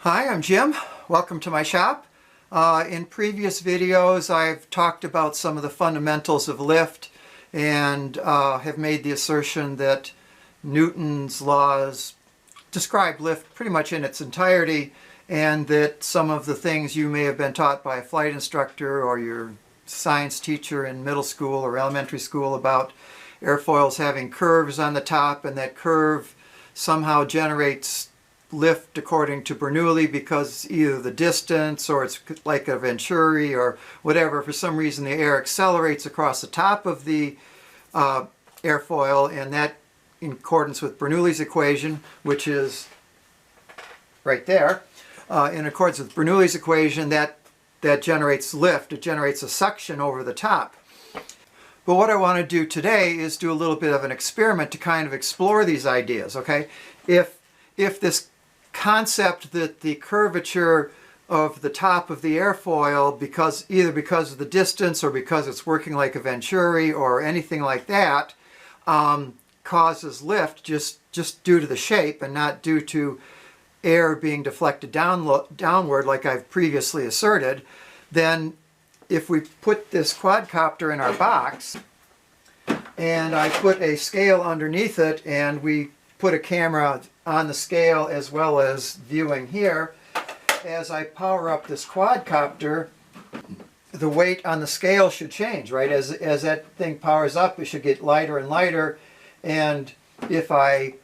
Hi, I'm Jim. Welcome to my shop. In previous videos I've talked about some of the fundamentals of lift and have made the assertion that Newton's laws describe lift pretty much in its entirety, and that some of the things you may have been taught by a flight instructor or your science teacher in middle school or elementary school about airfoils having curves on the top, and that curve somehow generates lift according to Bernoulli because either the distance or it's like a Venturi or whatever. For some reason the air accelerates across the top of the airfoil, and that in accordance with Bernoulli's equation, which is right there, in accordance with Bernoulli's equation, that generates lift. It generates a suction over the top. But what I want to do today is do a little bit of an experiment to kind of explore these ideas, okay? If this concept that the curvature of the top of the airfoil, either because of the distance or because it's working like a Venturi or anything like that, causes lift just due to the shape and not due to air being deflected downward like I've previously asserted, then if we put this quadcopter in our box and I put a scale underneath it and we put a camera on the scale as well as viewing here, as I power up this quadcopter, the weight on the scale should change, right? As that thing powers up, it should get lighter and lighter, and if I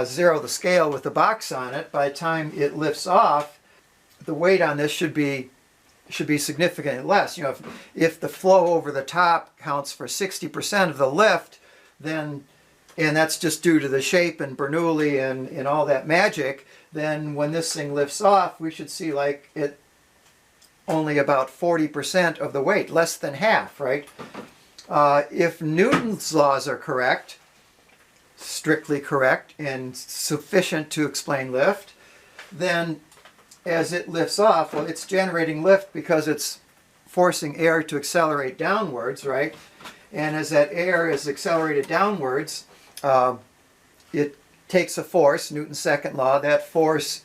zero the scale with the box on it, by the time it lifts off, the weight on this should be significantly less. You know, if the flow over the top counts for 60% of the lift, then, and that's just due to the shape and Bernoulli and all that magic, then when this thing lifts off, we should see like it only about 40% of the weight, less than half, right? If Newton's laws are correct, strictly correct, and sufficient to explain lift, then as it lifts off, well, it's generating lift because it's forcing air to accelerate downwards, right? And as that air is accelerated downwards, it takes a force, Newton's second law. That force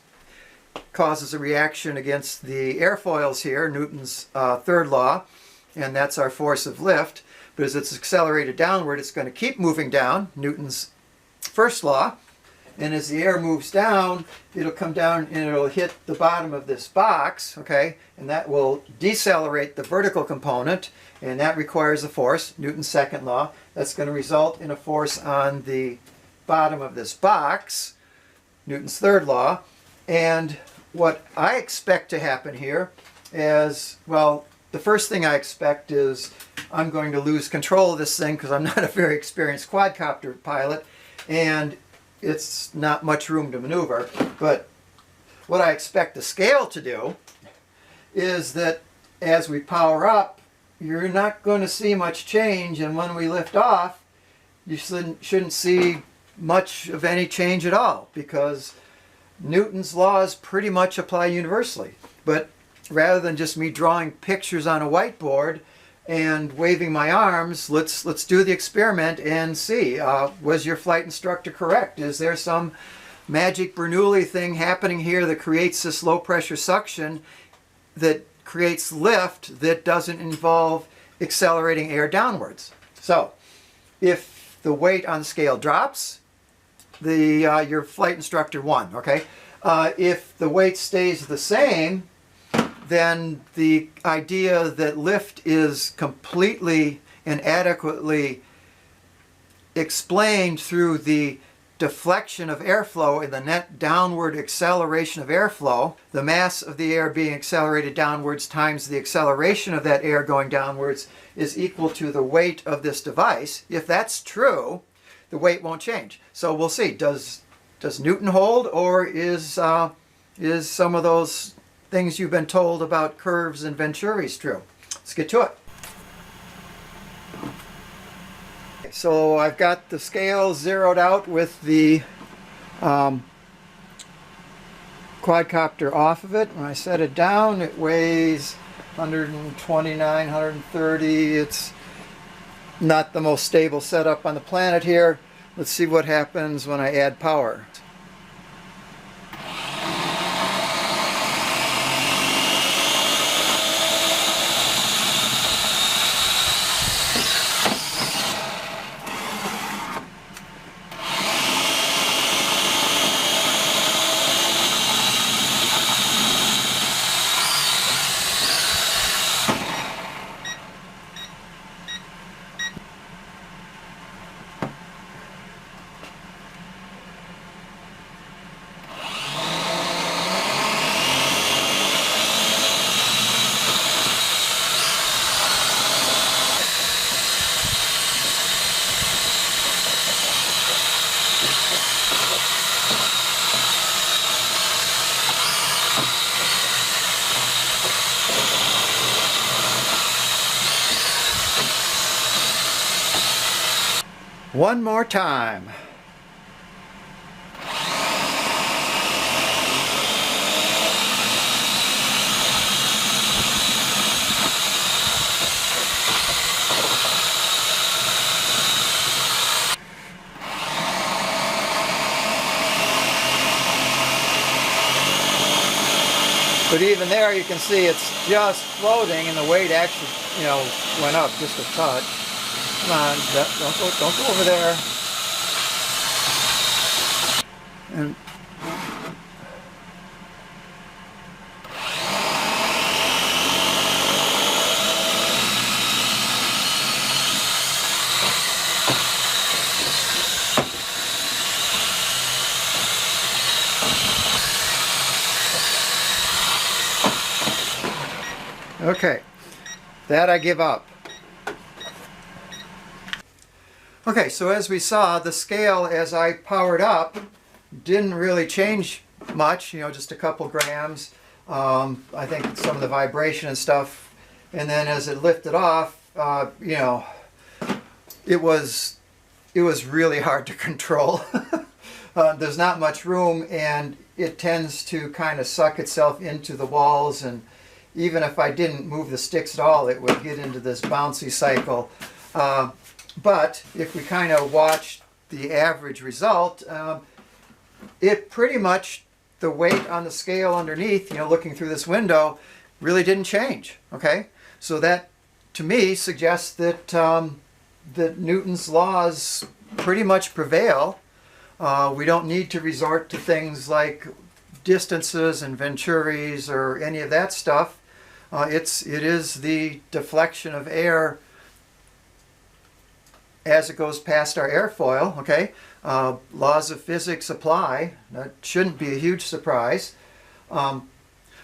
causes a reaction against the airfoils here, Newton's third law, and that's our force of lift. But as it's accelerated downward, it's going to keep moving down, Newton's first law. And as the air moves down, it'll come down and it'll hit the bottom of this box, okay? And that will decelerate the vertical component, and that requires a force, Newton's second law. That's going to result in a force on the bottom of this box, Newton's third law. And what I expect to happen here is, well, the first thing I expect is I'm going to lose control of this thing because I'm not a very experienced quadcopter pilot, and it's not much room to maneuver. But what I expect the scale to do is that as we power up, you're not going to see much change, and when we lift off, you shouldn't see much of any change at all, because Newton's laws pretty much apply universally. But rather than just me drawing pictures on a whiteboard and waving my arms, let's do the experiment and see, was your flight instructor correct? Is there some magic Bernoulli thing happening here that creates this low pressure suction that creates lift that doesn't involve accelerating air downwards? So if the weight on the scale drops, your flight instructor won, okay? If the weight stays the same, then the idea that lift is completely and adequately explained through the deflection of airflow and the net downward acceleration of airflow, the mass of the air being accelerated downwards times the acceleration of that air going downwards, is equal to the weight of this device. If that's true, the weight won't change. So we'll see, does Newton hold, or is some of those things you've been told about curves and Venturis true? Let's get to it. So I've got the scale zeroed out with the quadcopter off of it. When I set it down, it weighs 129, 130. It's not the most stable setup on the planet here. Let's see what happens when I add power. One more time. But even there you can see it's just floating and the weight actually, went up just a touch. Come on, don't go over there. And okay, that I give up. Okay, so as we saw, the scale as I powered up didn't really change much, just a couple grams. I think some of the vibration and stuff. And then as it lifted off, it was really hard to control. There's not much room and it tends to kind of suck itself into the walls, and even if I didn't move the sticks at all, it would get into this bouncy cycle. But if we kind of watch the average result, it pretty much, the weight on the scale underneath, looking through this window, really didn't change. Okay, so that to me suggests that that Newton's laws pretty much prevail. We don't need to resort to things like distances and venturis or any of that stuff. It is the deflection of air as it goes past our airfoil. Okay, laws of physics apply. That shouldn't be a huge surprise. But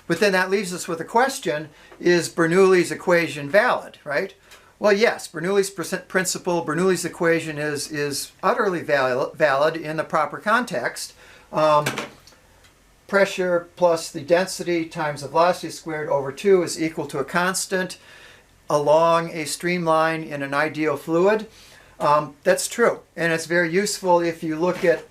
then that leaves us with a question: is Bernoulli's equation valid? Right? Well, yes. Bernoulli's principle, Bernoulli's equation is utterly valid in the proper context. Pressure plus the density times the velocity squared over 2 is equal to a constant along a streamline in an ideal fluid. That's true, and it's very useful if you look at,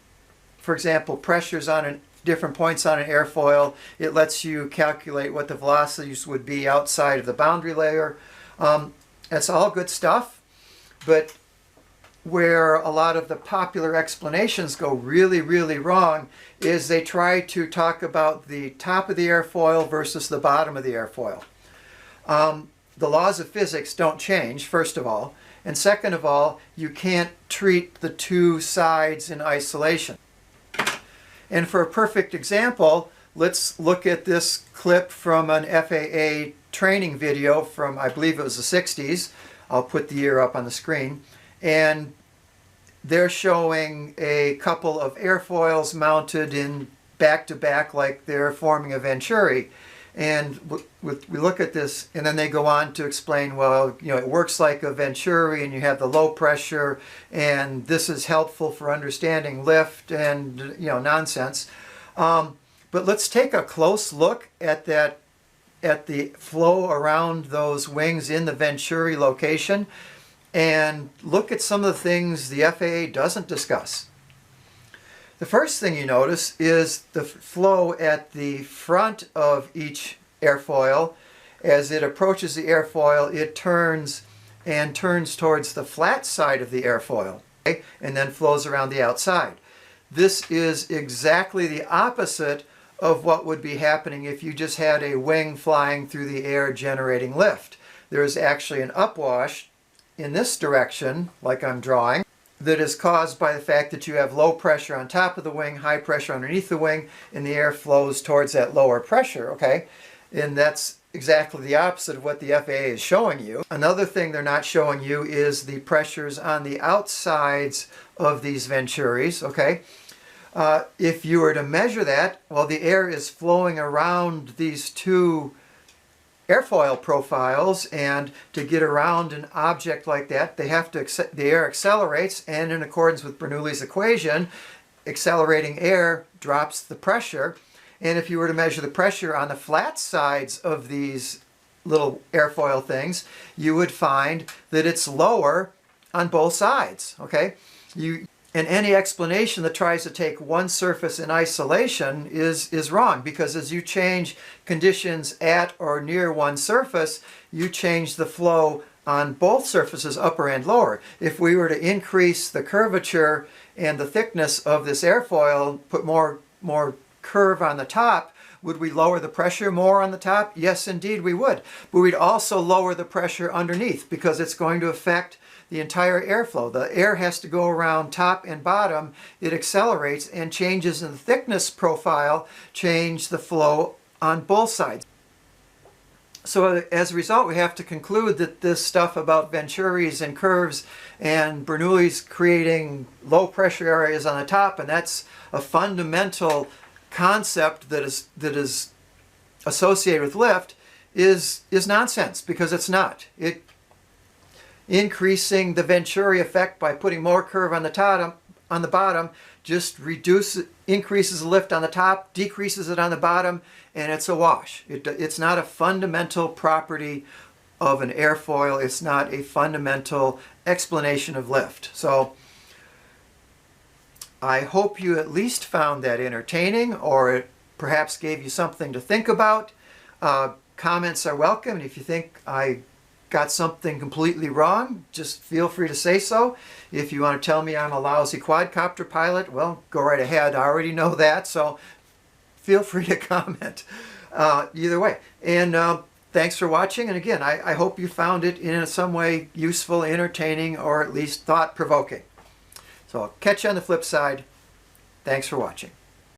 for example, pressures on different points on an airfoil. It lets you calculate what the velocities would be outside of the boundary layer. That's all good stuff, but where a lot of the popular explanations go really, really wrong is they try to talk about the top of the airfoil versus the bottom of the airfoil. The laws of physics don't change, first of all. And second of all, you can't treat the two sides in isolation. And for a perfect example, let's look at this clip from an FAA training video from, I believe it was the 60s. I'll put the year up on the screen. And they're showing a couple of airfoils mounted in back-to-back like they're forming a venturi. And we look at this, and then they go on to explain, well, it works like a venturi, and you have the low pressure, and this is helpful for understanding lift and, nonsense. But let's take a close look at the flow around those wings in the venturi location, and look at some of the things the FAA doesn't discuss. The first thing you notice is the flow at the front of each airfoil. As it approaches the airfoil, it turns towards the flat side of the airfoil, okay, and then flows around the outside. This is exactly the opposite of what would be happening if you just had a wing flying through the air generating lift. There is actually an upwash in this direction, like I'm drawing, that is caused by the fact that you have low pressure on top of the wing, high pressure underneath the wing, and the air flows towards that lower pressure, okay? And that's exactly the opposite of what the FAA is showing you. Another thing they're not showing you is the pressures on the outsides of these venturis, okay? If you were to measure that, well, the air is flowing around these two airfoil profiles, and to get around an object like that, they have to the air accelerates, and in accordance with Bernoulli's equation, accelerating air drops the pressure. And if you were to measure the pressure on the flat sides of these little airfoil things, you would find that it's lower on both sides, okay? And any explanation that tries to take one surface in isolation is wrong, because as you change conditions at or near one surface, you change the flow on both surfaces, upper and lower. If we were to increase the curvature and the thickness of this airfoil, put more curve on the top, would we lower the pressure more on the top? Yes, indeed we would. But we'd also lower the pressure underneath, because it's going to affect the entire airflow. The air has to go around top and bottom. It accelerates, and changes in the thickness profile change the flow on both sides. So as a result, we have to conclude that this stuff about Venturis and curves and Bernoullis creating low pressure areas on the top, and that's a fundamental concept that is associated with lift, is nonsense, because it's not. Increasing the Venturi effect by putting more curve on the bottom just increases the lift on the top, decreases it on the bottom, and it's a wash. It's not a fundamental property of an airfoil. It's not a fundamental explanation of lift. So I hope you at least found that entertaining, or it perhaps gave you something to think about. Comments are welcome, and if you think I got something completely wrong, just feel free to say so. If you want to tell me I'm a lousy quadcopter pilot, well, go right ahead. I already know that, so feel free to comment either way. And thanks for watching, and again, I hope you found it in some way useful, entertaining, or at least thought-provoking. So I'll catch you on the flip side. Thanks for watching.